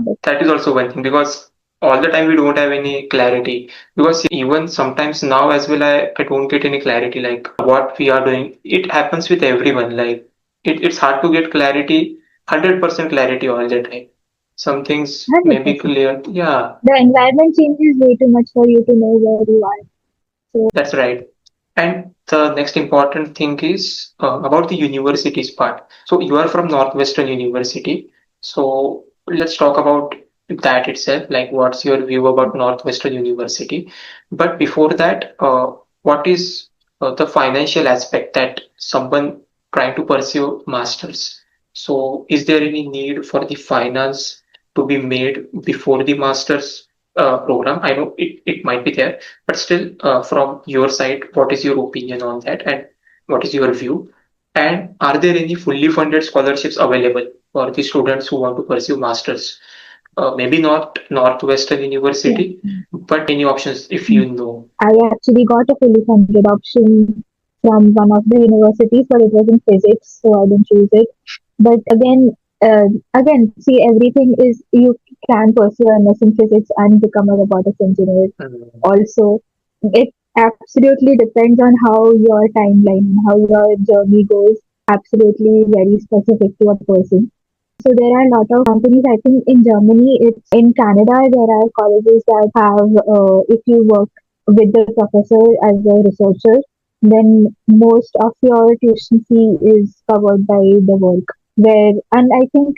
But that is also one thing, because all the time we don't have any clarity, because even sometimes now as well I don't get any clarity like what we are doing. It happens with everyone, like it's hard to get clarity, 100% clarity all the time. Some things may be 100%. clear. Yeah, The environment changes way too much for you to know where you are. So, that's right. And the next important thing is about the universities part. So you are from Northwestern University. So let's talk about that itself. Like, what's your view about Northwestern University? But before that, what is the financial aspect that someone trying to pursue masters? So is there any need for the finance to be made before the masters program? I know it might be there, but still, from your side, what is your opinion on that and what is your view? And are there any fully funded scholarships available for the students who want to pursue masters? Maybe not Northwestern yeah. University, but any options if you know. I actually got a fully funded option from one of the universities, but it was in physics, so I didn't choose it. But again, see, everything is you can pursue MS in physics and become a robotics engineer. Mm, Also, it absolutely depends on how your timeline and how your journey goes. Absolutely, very specific to a person. So there are a lot of companies. I think in Germany, it's in Canada. There are colleges that have, if you work with the professor as a researcher, then most of your tuition fee is covered by the work. Where and I think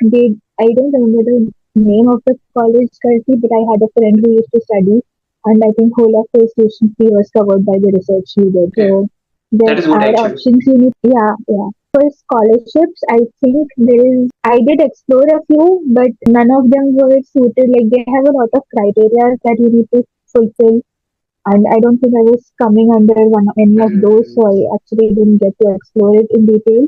I don't remember the name of the college currently, but I had a friend who used to study, and I think whole of his tuition fee was covered by the research he did. okay, So there that is good are actually. options you need. Yeah, yeah. For scholarships, I think I did explore a few, but none of them were suited. Like they have a lot of criteria that you need to fulfill, and I don't think I was coming under any of those, Mm, so I actually didn't get to explore it in detail.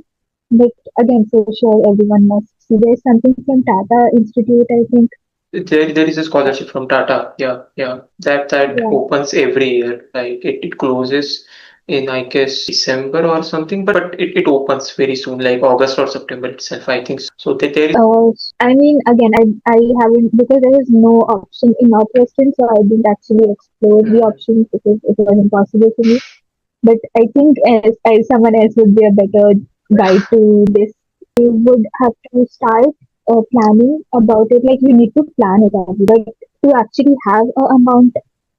But again, for sure, everyone must see. There's something from Tata Institute, I think. there is a scholarship from Tata. Yeah, yeah. That Yeah. opens every year. Like it closes in I guess December or something, but it opens very soon, like August or September itself, I think. So there is. Uh, I mean, again, I haven't because there was no option in Northwestern, so I didn't actually explore the Mm, options because it was impossible for me. But I think as someone else would be a better guide to this. You would have to start planning about it. Like you need to plan it out, but to actually have a amount,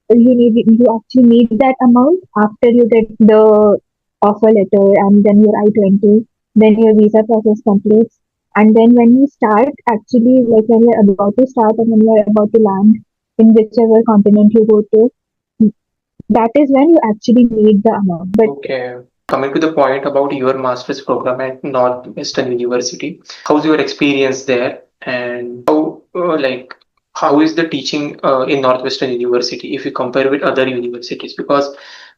you actually need that amount after you get the offer letter and then your I-20, then your visa process completes, and then when you start actually, like when you're about to start and when you're about to land in whichever continent you go to, that is when you actually need the amount. But okay. Coming to the point about your master's program at Northwestern University, how's your experience there, and how is the teaching in Northwestern University if you compare with other universities? Because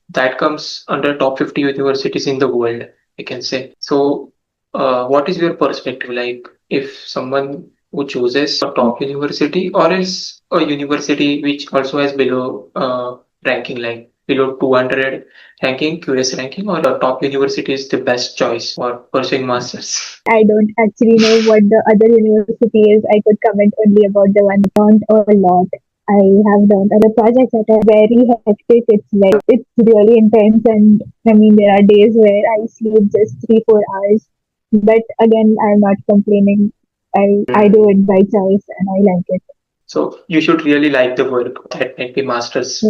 that comes under top 50 universities in the world, I can say. So, what is your perspective? Like, if someone who chooses a top university or else a university which also has below ranking, like below 200 ranking, QS ranking, or a top university is the best choice for pursuing masters? I don't actually know what the other university is. I could comment only about the one learned a lot. I have done other projects that are very hectic. It's really intense, and I mean there are days where I sleep just 3 4 hours. But again, I'm not complaining. I do it by choice, and I like it. So you should really like the work that might be masters.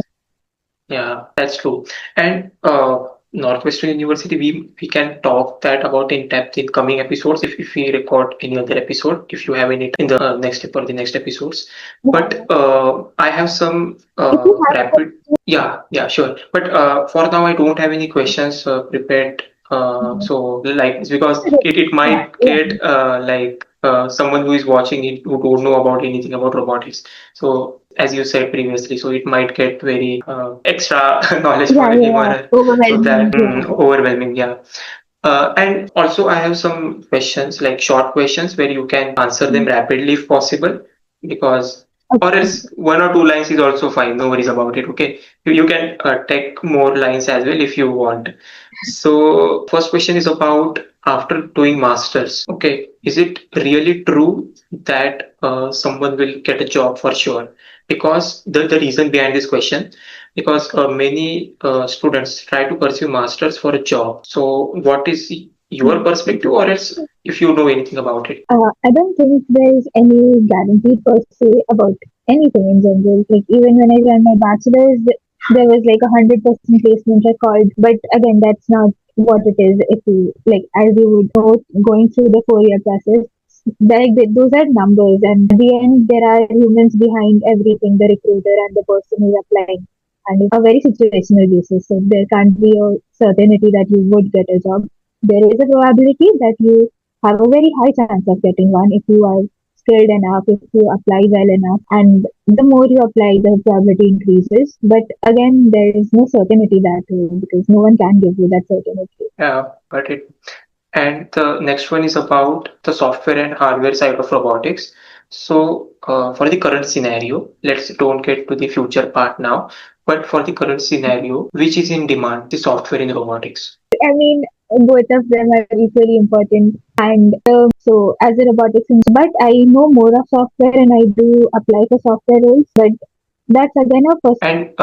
Yeah, that's true. And Northwestern University, we can talk that about in depth in coming episodes if we record any other episode, if you have any in the next episodes. But I have some If you have rapid, yeah, sure. But for now, I don't have any questions prepared. So like it's because it yeah, might yeah, get someone who is watching it who don't know about anything about robotics. So as you said previously, so it might get very extra knowledge for him or yeah, her. So that overwhelming. Yeah. overwhelming, yeah. And also I have some questions, like short questions where you can answer them rapidly if possible, because or Okay. else 1 or 2 lines is also fine. No worries about it. Okay, you can take more lines as well if you want. So first question is about after doing masters. Okay, is it really true that someone will get a job for sure? Because the reason behind this question, because many students try to pursue masters for a job. So what is your perspective, or else if you know anything about it? I don't think there's any guarantee per se about anything in general. Like even when I ran my bachelor's, there was like 100% placement record. But again, that's not what it is. If you like, as you would know, going through the 4 year process, those are numbers, and at the end, there are humans behind everything, the recruiter and the person who's applying. And it's a very situational basis. So there can't be a certainty that you would get a job. There is a probability that you have a very high chance of getting one if you are skilled enough, if you apply well enough, and the more you apply, the probability increases. But again, there is no certainty that because no one can give you that certainty. Yeah, got it. And the next one is about the software and hardware side of robotics. So, for the current scenario, let's don't get to the future part now, but for the current scenario, which is in demand, the software in robotics. I mean, both of them are equally important. And so, as a robotics engineer, but I know more of software and I do apply for software roles. But that's again a And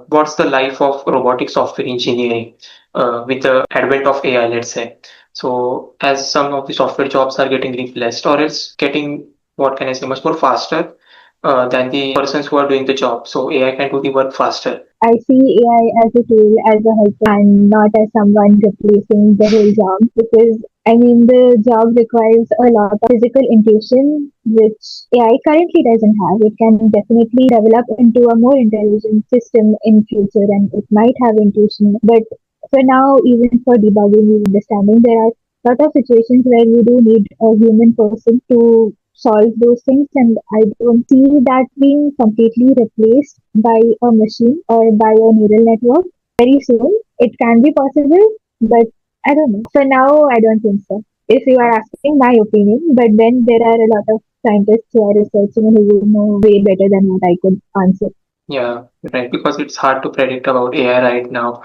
what's the life of robotic software engineering with the advent of AI, let's say? So, as some of the software jobs are getting replaced, or else getting, what can I say, much more faster than the persons who are doing the job. So, AI can do the work faster. I see AI as a tool, as a helper, and not as someone replacing the whole job. Because I mean, the job requires a lot of physical intuition, which AI currently doesn't have. It can definitely develop into a more intelligent system in future, and it might have intuition. But for now, even for debugging and understanding, there are a lot of situations where you do need a human person to solve those things, and I don't see that being completely replaced by a machine or by a neural network very soon. It can be possible, but I don't know. For now, I don't think so. If you are asking my opinion, but then there are a lot of scientists who are researching who will know way better than what I could answer. Yeah, right. Because it's hard to predict about AI right now,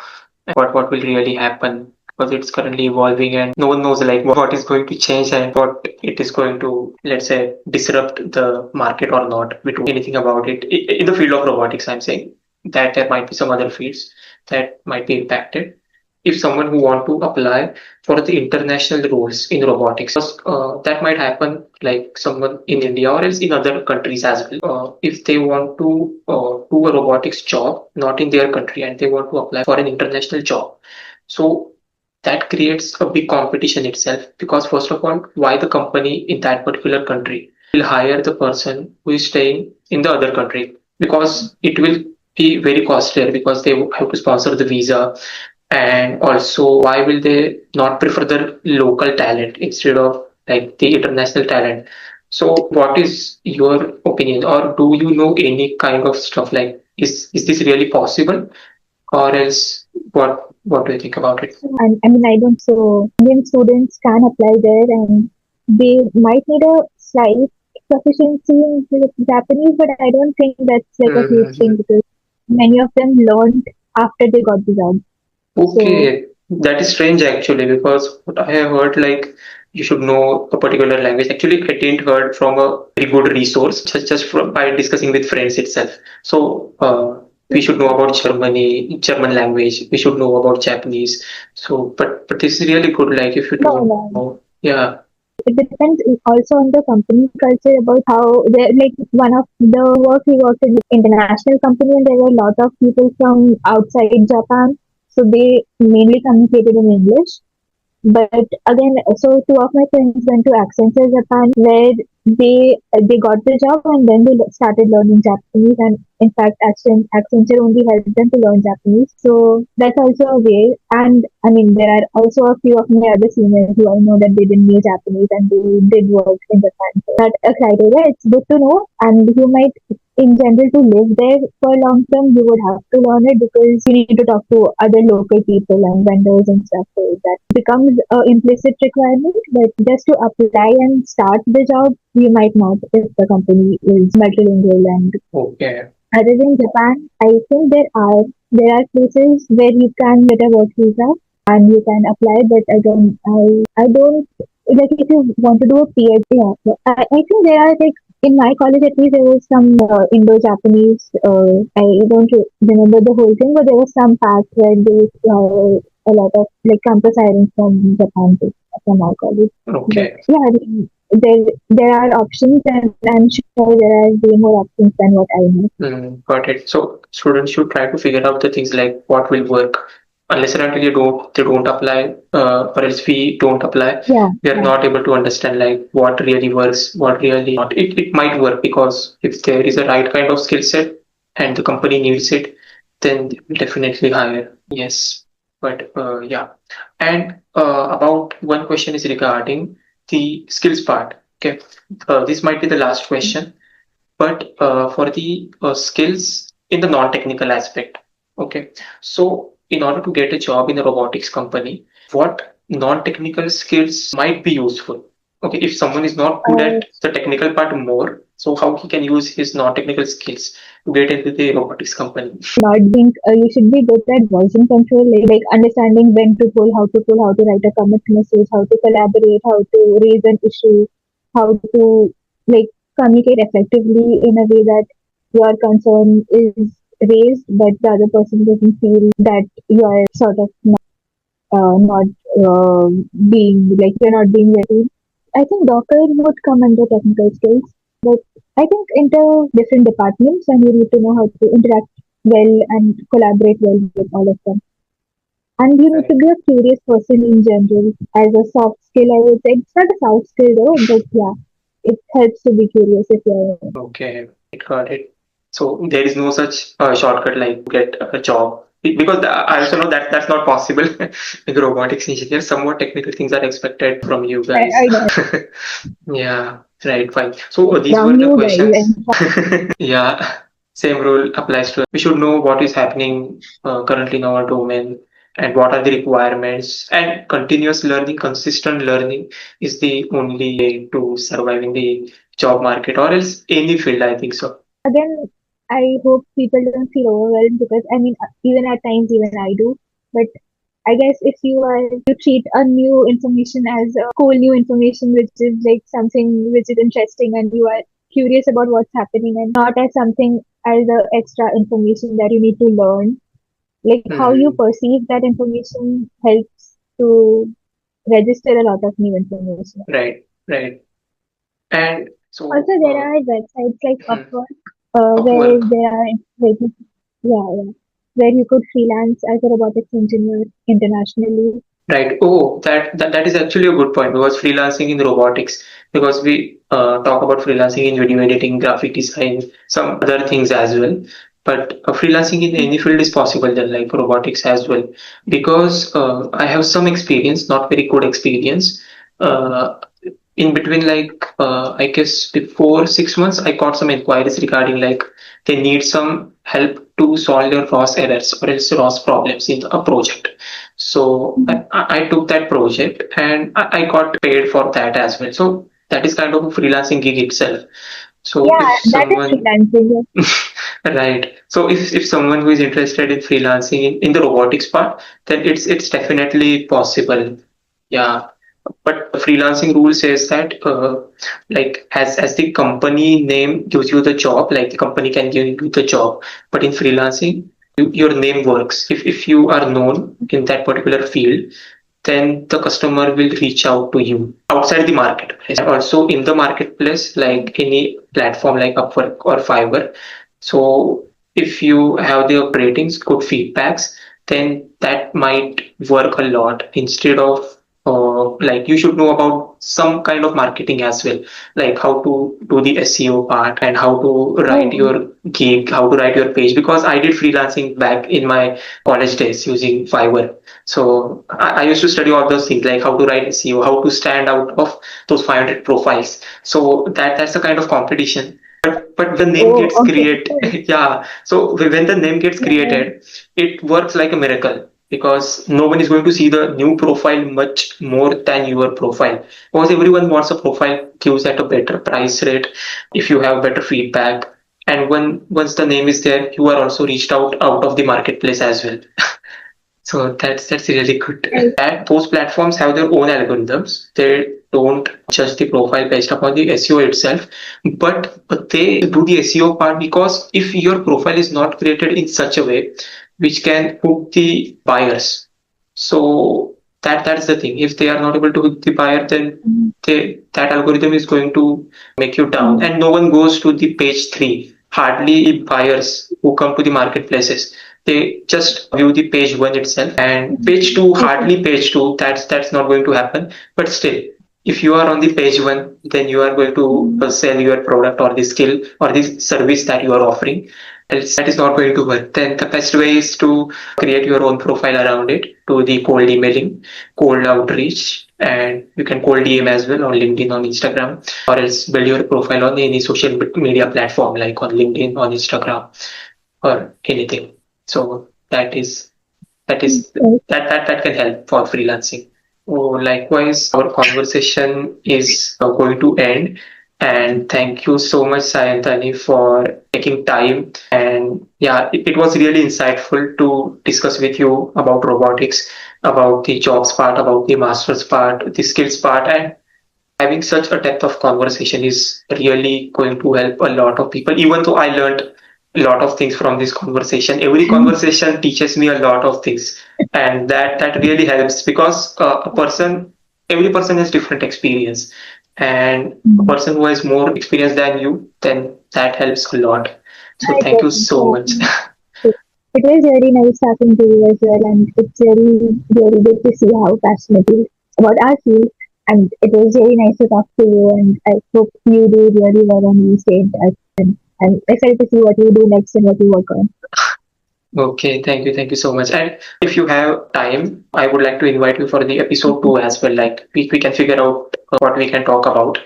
what will really happen, because it's currently evolving and no one knows like what is going to change and what it is going to, let's say, disrupt the market or not. We don't know anything about it. In the field of robotics, I'm saying that there might be some other fields that might be impacted. If someone who want to apply for the international roles in robotics, that might happen like someone in India or else in other countries as well. If they want to do a robotics job not in their country and they want to apply for an international job, so that creates a big competition itself, because first of all, why the company in that particular country will hire the person who is staying in the other country, because it will be very costlier because they have to sponsor the visa. And also, why will they not prefer the local talent instead of like the international talent? So, what is your opinion, or do you know any kind of stuff like is this really possible, or else what do you think about it? And I mean, I don't so Indian students can apply there, and they might need a slight proficiency in Japanese, but I don't think that's like a huge Mhm. thing because many of them learned after they got the job. So Okay, that is strange actually because what I have heard like you should know a particular language. Actually, I didn't heard from a very good resource just from by discussing with friends itself. So we should know about German language. We should know about Japanese. So, but this is really good. Like if you no, don't no. know, yeah. It depends also on the company culture about how they like one of the work we worked in international company and there were a lot of people from outside Japan. So they mainly communicated in English. But again, so two of my friends went to Accenture Japan, where they got the job and then they started learning Japanese. And in fact, Accenture only helped them to learn Japanese. So that's also a way. And I mean, there are also a few of my other seniors who I know that they didn't know Japanese and they did work in Japan. So that a criteria. It's good to know, and you might in general to live there for long term you would have to learn it because you need to talk to other local people and vendors and stuff, so that becomes a implicit requirement, but just to apply and start the job you might not if the company is multilingual. And Okay. other than Japan, I think there are places where you can get a work visa and you can apply, but again, I don't like if you want to do a PhD. Yeah, so I think there are like in my college at least there was some Indo-Japanese. I don't remember the whole thing, but there was some part where there was a lot of like campus hiring from Japan too, from our college. But Okay. yeah, I mean, there are options, and I'm sure there are way more options than what I know. Got it. So students should try to figure out the things like what will work. Unless and until they don't apply, or else we don't apply, Yeah, we are yeah. not able to understand like what really works, what really not. It might work because if there is a right kind of skill set and the company needs it, then they will definitely hire. Yes. But yeah. And about one question is regarding the skills part. Okay. This might be the last question, but for the skills in the non-technical aspect. Okay, so in order to get a job in a robotics company, what non-technical skills might be useful? Okay, if someone is not good Uh, at the technical part more, so how he can use his non-technical skills to get into the robotics company? not being you should be good at version control, like understanding when to pull, how to write a commit message, how to collaborate, how to raise an issue, how to like communicate effectively in a way that your concern is raised, but the other person doesn't feel that you are sort of not being like you're not being very. I think Docker would come under technical skills, but I think into different departments and you need to know how to interact well and collaborate well with all of them. And you need to Right. be a curious person in general as a soft skill, I would say. It's not a soft skill though, but yeah, it helps to be curious if you're. Okay, got it. So there is no such shortcut like get a job. Because I also know that that's not possible with robotics engineer. Some more technical things are expected from you guys. I know. Yeah, right, fine. So these were From the you guys. questions. Yeah, same rule applies to us. We should know what is happening currently in our domain and what are the requirements. And continuous learning, consistent learning is the only way to survive in the job market or else any field, I think so. Again, I hope people don't feel overwhelmed because I mean, even at times, even I do. But I guess if you treat a new information as a cool new information, which is like something which is interesting, and you are curious about what's happening, and not as something as a extra information that you need to learn. Like how you Hmm, perceive that information helps to register a lot of new information. right, right. And Also, so, there are websites like hmm, Upwork, where Upwork. there are like, yeah, yeah, where you could freelance as a robotics engineer internationally. Right. Oh, that is actually a good point because freelancing in robotics, because we talk about freelancing in video editing, graphic design, some other things as well. But freelancing in any field is possible, then like robotics as well. Because I have some experience, not very good experience. Uh, in between, like I guess before 6 months, I got some inquiries regarding like they need some help to solve their ROS errors or else ROS problems in a project. So Mhm. I took that project and I got paid for that as well. So That is kind of a freelancing gig itself. So Yeah, if that is someone freelancing. right. So if someone who is interested in freelancing in the robotics part, then it's definitely possible. Yeah. But the freelancing rule says that like as the company name gives you the job, like the company can give you the job. But in freelancing, your name works. If you are known in that particular field, then the customer will reach out to you outside the marketplace. Also in the marketplace, like any platform like Upwork or Fiverr. So if you have the ratings, good feedbacks, then that might work a lot instead of like you should know about some kind of marketing as well, like how to do the SEO part and how to write Oh, your gig, how to write your page. Because I did freelancing back in my college days using Fiverr. So I used to study all those things like how to write SEO, how to stand out of those 500 profiles. So that's the kind of competition. But the name oh, gets okay. created, yeah. So when the name gets Yeah. created, it works like a miracle because no one is going to see the new profile much more than your profile because everyone wants a profile gives at a better price rate if you have better feedback. And once the name is there, you are also reached out of the marketplace as well. So that's really good. Right. That those platforms have their own algorithms. They don't judge the profile based upon the SEO itself, but they do the SEO part because if your profile is not created in such a way which can hook the buyers, so that's the thing. If they are not able to hook the buyer, then Mhm. that algorithm is going to make you down, Mhm. and no one goes to the page three. Hardly buyers who come to the marketplaces, they just view the page one itself, and page two, Okay. hardly page two, that's not going to happen. But still, if you are on the page one, then you are going to Mhm. sell your product or the skill or the service that you are offering. Else that is not going to work. Then the best way is to create your own profile around it, to the cold emailing, cold outreach, and you can cold DM as well on LinkedIn, on Instagram, or else build your profile on any social media platform like on LinkedIn, on Instagram, or anything. So Right. that can help for freelancing. Oh, likewise, our conversation is going to end. And thank you so much, Sayantani, for taking time. And yeah, it was really insightful to discuss with you about robotics, about the jobs part, about the masters part, the skills part, and having such a depth of conversation is really going to help a lot of people. Even though I learned a lot of things from this conversation, every conversation teaches me a lot of things, and that really helps because every person has different experience, and a Mhm. person who has more experience than you, then that helps a lot. So I thank get you it. so much. It was very nice talking to you as well, and it's very good to see how passionate you about our field. And it was very nice to talk to you, and I hope you do really well and you stay in touch. And excited to see what you do next and what you work on. Okay, thank you so much. And if you have time, I would like to invite you for the episode two as well. Like we can figure out what we can talk about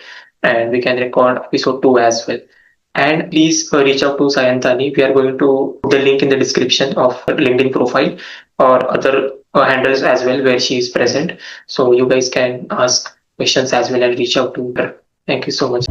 and we can record episode two as well. And please reach out to Sayantani. We are going to put the link in the description of her LinkedIn profile or other handles as well where she is present. So you guys can ask questions as well and reach out to her. Thank you so much.